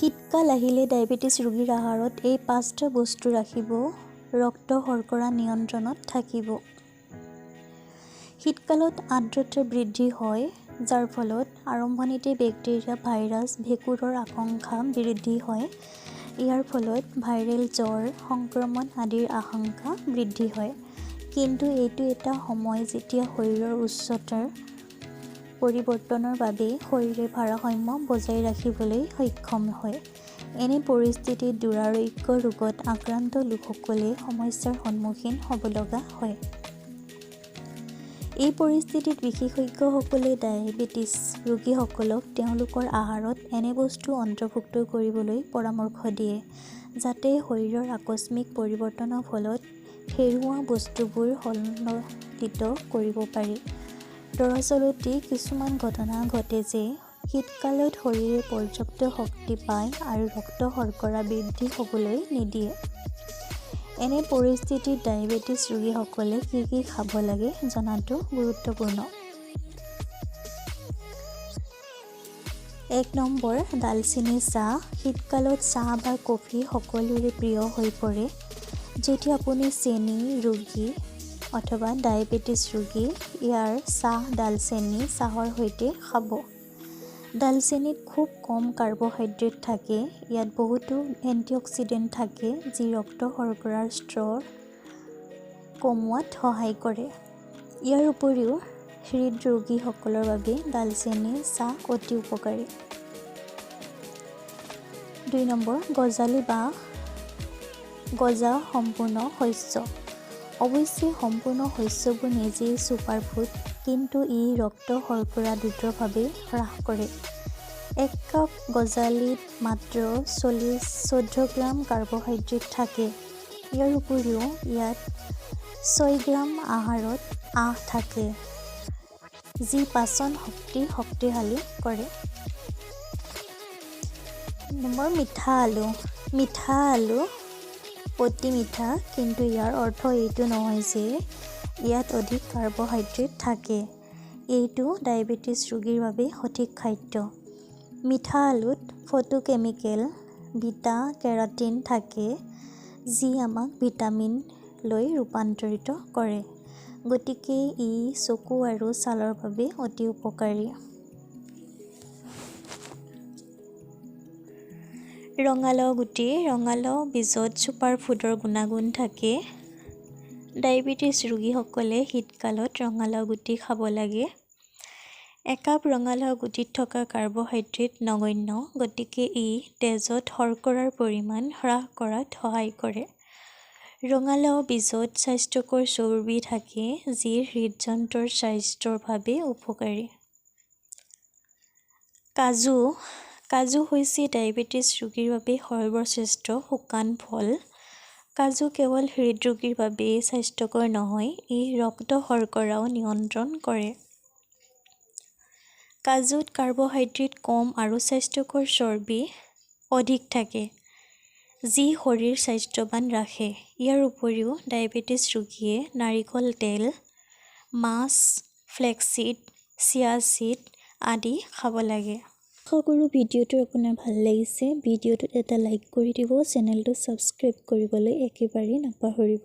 শীতকাল আহিলে ডায়েবেটিছ ৰোগীৰ আহাৰত এই 5টা বস্তু ৰাখিব ৰক্ত শৰ্কৰা নিয়ন্ত্ৰণত থাকিব। শীতকালত আৰ্দ্ৰতা বৃদ্ধি হয়, যাৰ ফলত আৰম্ভণিতে বেক্টেৰিয়া, ভাইৰাছ, ভেঁকুৰৰ আশংকা বৃদ্ধি হয়। ইয়াৰ ফলত ভাইৰেল জ্বৰ, সংক্ৰমণ আদিৰ আশংকা বৃদ্ধি হয়। কিন্তু এইটো এটা সময় যেতিয়া শৰীৰৰ উচ্চতাৰ পৰিৱৰ্তনৰ বাবে শৰীৰে ভাৰসাম্য বজাই ৰাখিবলৈ সক্ষম হয়। এনে পৰিস্থিতিত দুৰাৰোগ্য ৰোগত আক্ৰান্ত লোকসকলে সমস্যাৰ সন্মুখীন হ'ব লগা হয়। এই পৰিস্থিতিত বিশেষজ্ঞসকলে ডায়েবেটিছ ৰোগীসকলক তেওঁলোকৰ আহাৰত এনে বস্তু অন্তৰ্ভুক্ত কৰিবলৈ পৰামৰ্শ দিয়ে, যাতে শৰীৰৰ আকস্মিক পৰিৱৰ্তনৰ ফলত হেৰুওৱা বস্তুবোৰ সন্তুলিত কৰিব পাৰি। দৰাচলতে কিছুমান ঘটনা ঘটে যে শীতকালত শৰীৰে পৰ্যাপ্ত শক্তি পায় আৰু ৰক্ত শৰ্কৰা বৃদ্ধি হ'বলৈ নিদিয়ে। এনে পৰিস্থিতিত ডায়েবেটিছ ৰোগীসকলে কি খাব লাগে জনাটো গুৰুত্বপূৰ্ণ। 1 নম্বৰ, দালচেনি চাহ। শীতকালত চাহ বা কফি সকলোৰে প্ৰিয় হৈ পৰে। যদি আপুনি চেনি ৰোগী অথবা ডায়েবেটিছ ৰোগী, ইয়াৰ চাহ দালচেনি চাহৰ সৈতে খাব। দালচেনিত খুব কম কাৰ্বহাইড্ৰেট থাকে। ইয়াত বহুতো এন্টিঅক্সিডেণ্ট থাকে যি ৰক্ত শৰ্কৰাৰ স্তৰ কমোৱাত সহায় কৰে। ইয়াৰ উপৰিও হৃদৰোগীসকলৰ বাবে দালচেনি চাহ অতি উপকাৰী। 2 নম্বৰ, গজালি বা গজা সম্পূৰ্ণ শস্য। অৱশ্যে সম্পূৰ্ণ শস্যবোৰ নিজেই ছুপাৰফুড, কিন্তু ই ৰক্ত শৰ্কৰা দ্ৰুতভাৱে হ্ৰাস কৰে। 1 কাপ গজালিত মাত্ৰ 14 গ্ৰাম কাৰ্বহাইড্ৰেট থাকে। ইয়াৰ উপৰিও ইয়াত 6 গ্ৰাম আহাৰত আঁহ থাকে, যি পাচন শক্তি শক্তিশালী কৰে। 2 নম্বৰ, মিঠা আলু। মিঠা আলু অতি মিঠা, কিন্তু ইয়াৰ অৰ্থ এইটো নহয় যে ইয়াত অধিক কাৰ্বহাইড্ৰেট থাকে। এইটো ডায়েবেটিছ ৰোগীৰ বাবে সঠিক খাদ্য। মিঠা আলুত ফটোকেমিকেল বিটা-কেৰটিন থাকে, যি আমাক ভিটামিনলৈ ৰূপান্তৰিত কৰে। গতিকে ই চকু আৰু ছালৰ বাবে অতি উপকাৰী। ৰঙালাও গুটি। ৰঙালাও বীজত ছুপাৰফুডৰ গুণাগুণ থাকে। ডায়েবেটিছ ৰোগীসকলে শীতকালত ৰঙালাও গুটি খাব লাগে। 1 কাপ ৰঙালাও গুটিত থকা কাৰ্বহাইড্ৰেট নগণ্য, গতিকে ই তেজত শৰ্কৰাৰ পৰিমাণ হ্ৰাস কৰাত সহায় কৰে। ৰঙালাও বীজত স্বাস্থ্যকৰ চৰ্বি থাকে, যি হৃদযন্ত্ৰৰ স্বাস্থ্যৰ বাবে উপকাৰী। কাজু। কাজু হৈছে ডায়েবেটিছ ৰোগীৰ বাবে সৰ্বশ্ৰেষ্ঠ শুকান ফল। কাজু কেৱল হৃদৰোগীৰ বাবেই স্বাস্থ্যকৰ নহয়, ই ৰক্ত শৰ্কৰাও নিয়ন্ত্ৰণ কৰে। কাজুত কাৰ্বহাইড্ৰেট কম আৰু স্বাস্থ্যকৰ চৰ্বি অধিক থাকে, যি শৰীৰ স্বাস্থ্যৱান ৰাখে। ইয়াৰ উপৰিও ডায়েবেটিছ ৰোগীয়ে নাৰিকল তেল, মাছ, ফ্লেক্সিড, চিয়া সিড আদি খাব লাগে। আশা কৰোঁ ভিডিঅ'টো আপোনাৰ ভাল লাগিছে। ভিডিঅ'টোত এটা লাইক কৰি দিব, চেনেলটো ছাবস্ক্ৰাইব কৰিবলৈ একেবাৰে নাপাহৰিব।